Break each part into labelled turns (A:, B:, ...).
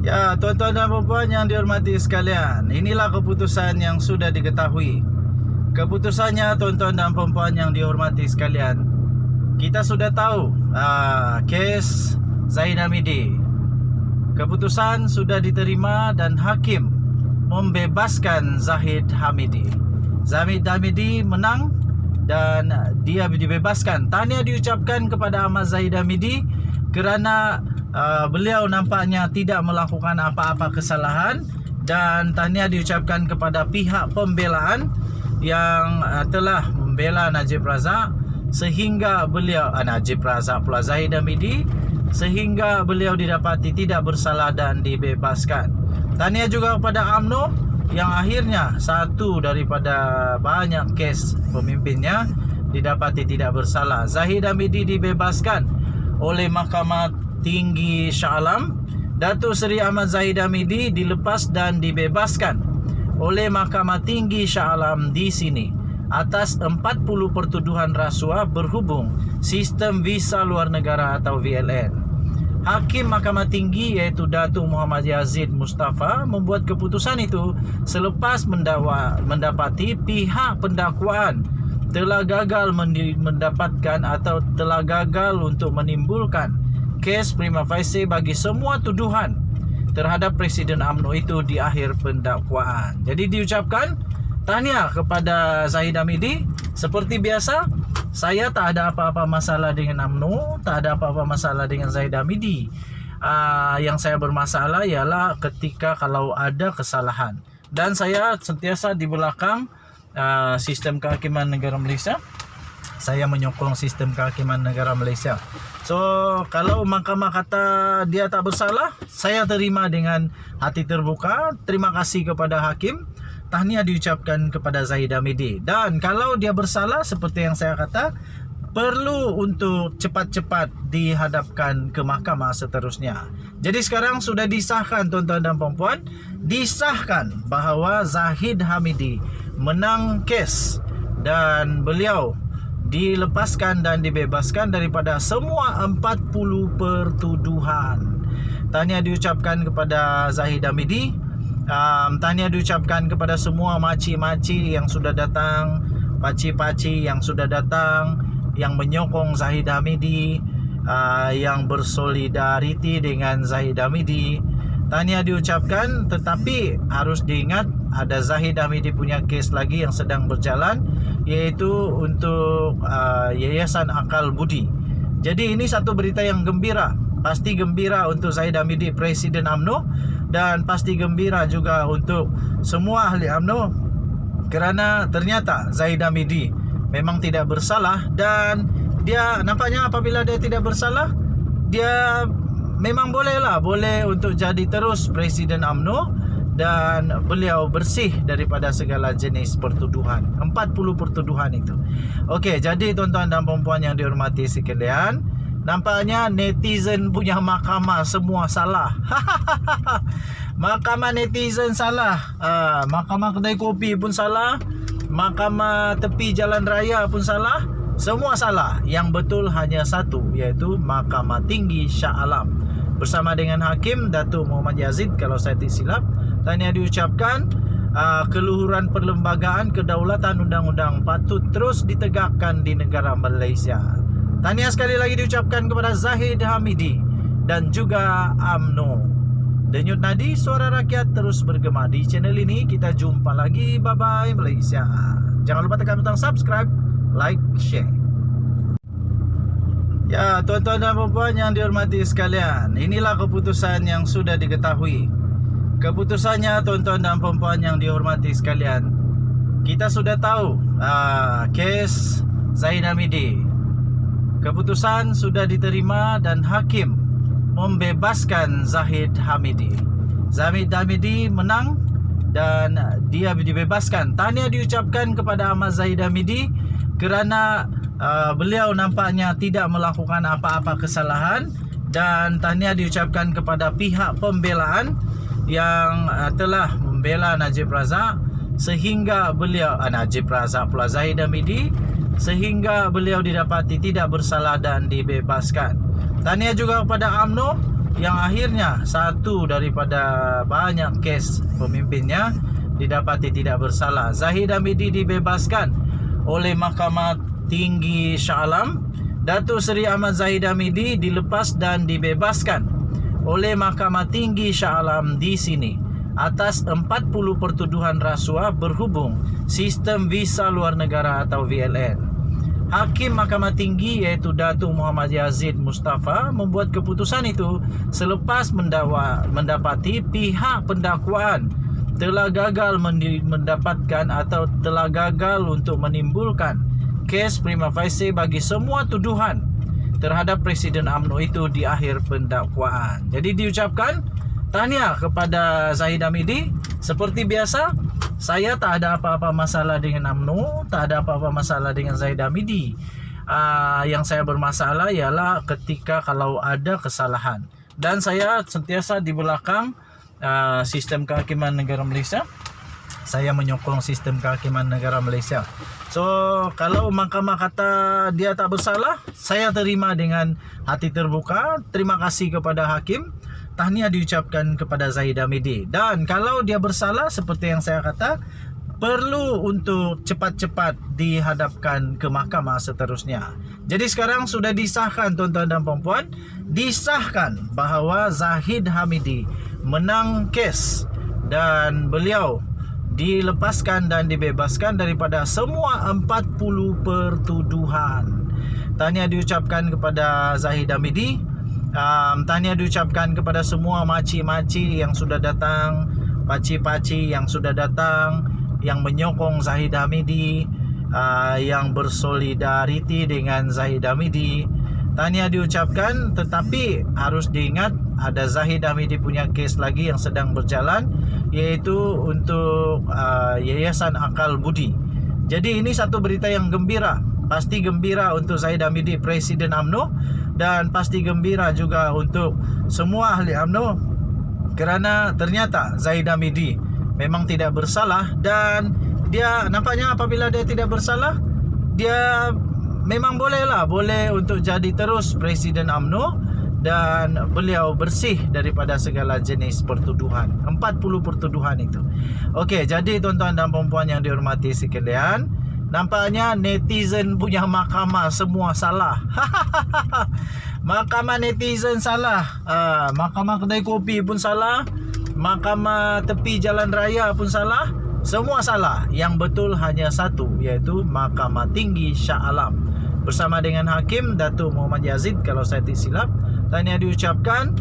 A: Ya, tuan-tuan dan puan yang dihormati sekalian, inilah keputusan yang sudah diketahui. Keputusannya, tuan-tuan dan puan yang dihormati sekalian, kita sudah tahu kes Zahid Hamidi. Keputusan sudah diterima dan hakim membebaskan Zahid Hamidi. Zahid Hamidi menang dan dia dibebaskan. Tahniah diucapkan kepada Ahmad Zahid Hamidi kerana beliau nampaknya tidak melakukan apa-apa kesalahan, dan tahniah diucapkan kepada pihak pembelaan yang telah membela Najib Razak sehingga beliau Najib Razak pula Zahid Hamidi, sehingga beliau didapati tidak bersalah dan dibebaskan. Tahniah juga kepada UMNO yang akhirnya satu daripada banyak kes pemimpinnya didapati tidak bersalah. Zahid Hamidi dibebaskan oleh Mahkamah Tinggi Shah Alam. Datuk Seri Ahmad Zahid Hamidi dilepas dan dibebaskan oleh Mahkamah Tinggi Shah Alam di sini atas 40 pertuduhan rasuah berhubung sistem visa luar negara atau VLN. Hakim Mahkamah Tinggi iaitu Datuk Muhammad Yazid Mustafa membuat keputusan itu selepas mendapati pihak pendakwaan telah gagal mendapatkan atau telah gagal untuk menimbulkan kes prima facie bagi semua tuduhan terhadap Presiden UMNO itu di akhir pendakwaan. Jadi diucapkan tahniah kepada Zahid Hamidi. Seperti biasa, saya tak ada apa-apa masalah dengan UMNO, tak ada apa-apa masalah dengan Zahid Hamidi. Yang saya bermasalah ialah ketika kalau ada kesalahan. Dan saya sentiasa di belakang sistem kehakiman negara Malaysia. Saya menyokong sistem kehakiman negara Malaysia. So, kalau mahkamah kata dia tak bersalah, saya terima dengan hati terbuka. Terima kasih kepada hakim. Tahniah diucapkan kepada Zahid Hamidi. Dan kalau dia bersalah, seperti yang saya kata, perlu untuk cepat-cepat dihadapkan ke mahkamah seterusnya. Jadi sekarang sudah disahkan, tuan-tuan dan puan-puan, disahkan bahawa Zahid Hamidi menang kes dan beliau dilepaskan dan dibebaskan daripada semua 40 pertuduhan. Tahniah diucapkan kepada Zahid Hamidi. Tahniah diucapkan kepada semua makcik-makcik yang sudah datang, pakcik-pakcik yang sudah datang, yang menyokong Zahid Hamidi, yang bersolidariti dengan Zahid Hamidi. Tahniah diucapkan, tetapi harus diingat ada Zahid Hamidi punya kes lagi yang sedang berjalan, iaitu untuk Yayasan Akal Budi. Jadi ini satu berita yang gembira. Pasti gembira untuk Zahid Hamidi, Presiden UMNO, dan pasti gembira juga untuk semua ahli UMNO kerana ternyata Zahid Hamidi memang tidak bersalah, dan dia nampaknya apabila dia tidak bersalah, dia memang boleh untuk jadi terus Presiden UMNO, dan beliau bersih daripada segala jenis pertuduhan. 40 pertuduhan itu. Okey, jadi tuan-tuan dan puan-puan yang dihormati sekalian, nampaknya netizen punya mahkamah semua salah. Mahkamah netizen salah, mahkamah kedai kopi pun salah, mahkamah tepi jalan raya pun salah. Semua salah. Yang betul hanya satu, iaitu Mahkamah Tinggi Shah Alam bersama dengan Hakim Datuk Muhammad Yazid, kalau saya tidak silap. Tahniah diucapkan. Keluhuran perlembagaan kedaulatan undang-undang patut terus ditegakkan di negara Malaysia. Tahniah sekali lagi diucapkan kepada Zahid Hamidi dan juga UMNO. Denyut nadi suara rakyat terus bergema di channel ini. Kita jumpa lagi. Bye-bye Malaysia. Jangan lupa tekan butang subscribe, like, share. Ya, tuan-tuan dan puan yang dihormati sekalian, inilah keputusan yang sudah diketahui. Keputusannya, tuan-tuan dan puan yang dihormati sekalian, kita sudah tahu kes Zahid Hamidi. Keputusan sudah diterima dan hakim membebaskan Zahid Hamidi. Zahid Hamidi menang dan dia dibebaskan. Tahniah diucapkan kepada Ahmad Zahid Hamidi kerana beliau nampaknya tidak melakukan apa-apa kesalahan, dan tahniah diucapkan kepada pihak pembelaan yang telah membela Najib Razak sehingga beliau Najib Razak pula Zahid Hamidi, sehingga beliau didapati tidak bersalah dan dibebaskan. Tahniah juga kepada UMNO yang akhirnya satu daripada banyak kes pemimpinnya didapati tidak bersalah. Zahid Hamidi dibebaskan oleh Mahkamah Tinggi Shah Alam. Datuk Seri Ahmad Zahid Hamidi dilepas dan dibebaskan oleh Mahkamah Tinggi Shah Alam di sini atas 40 pertuduhan rasuah berhubung sistem visa luar negara atau VLN. Hakim Mahkamah Tinggi iaitu Datuk Muhammad Yazid Mustafa membuat keputusan itu selepas mendapati pihak pendakwaan telah gagal mendapatkan atau telah gagal untuk menimbulkan kes prima facie bagi semua tuduhan terhadap Presiden UMNO itu di akhir pendakwaan. Jadi diucapkan tahniah kepada Zahid Hamidi. Seperti biasa, saya tak ada apa-apa masalah dengan UMNO, tak ada apa-apa masalah dengan Zahid Hamidi. Yang saya bermasalah ialah ketika kalau ada kesalahan. Dan saya sentiasa di belakang sistem kehakiman negara Malaysia. Saya menyokong sistem kehakiman negara Malaysia. So, kalau mahkamah kata dia tak bersalah, saya terima dengan hati terbuka. Terima kasih kepada hakim. Tahniah diucapkan kepada Zahid Hamidi. Dan kalau dia bersalah seperti yang saya kata, perlu untuk cepat-cepat dihadapkan ke mahkamah seterusnya. Jadi sekarang sudah disahkan, tuan-tuan dan puan-puan, disahkan bahawa Zahid Hamidi menang kes dan beliau dilepaskan dan dibebaskan daripada semua 40 pertuduhan. Tahniah diucapkan kepada Zahid Hamidi. Tahniah diucapkan kepada semua makcik-makcik yang sudah datang, pakcik-pakcik yang sudah datang, yang menyokong Zahid Hamidi, yang bersolidariti dengan Zahid Hamidi. Tahniah diucapkan, tetapi harus diingat ada Zahid Hamidi punya kes lagi yang sedang berjalan, iaitu untuk Yayasan Akal Budi. Jadi ini satu berita yang gembira. Pasti gembira untuk Zahid Hamidi, Presiden UMNO, dan pasti gembira juga untuk semua ahli UMNO kerana ternyata Zahid Hamidi memang tidak bersalah. Dan dia nampaknya apabila dia tidak bersalah, dia memang boleh untuk jadi terus Presiden UMNO, dan beliau bersih daripada segala jenis pertuduhan, 40 pertuduhan itu. Okey, jadi tuan-tuan dan puan-puan yang dihormati sekalian, nampaknya netizen punya mahkamah semua salah. Mahkamah netizen salah, mahkamah kedai kopi pun salah, mahkamah tepi jalan raya pun salah. Semua salah. Yang betul hanya satu, iaitu Mahkamah Tinggi Shah Alam bersama dengan Hakim Datuk Muhammad Yazid, kalau saya tidak silap. Tahniah diucapkan.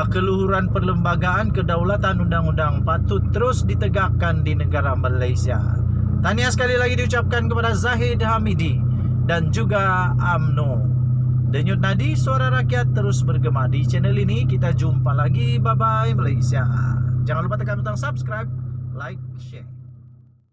A: Keluhuran perlembagaan kedaulatan undang-undang patut terus ditegakkan di negara Malaysia. Tahniah sekali lagi diucapkan kepada Zahid Hamidi dan juga UMNO. Denyut nadi suara rakyat terus bergema di channel ini. Kita jumpa lagi. Bye-bye Malaysia. Jangan lupa tekan butang subscribe, like, share.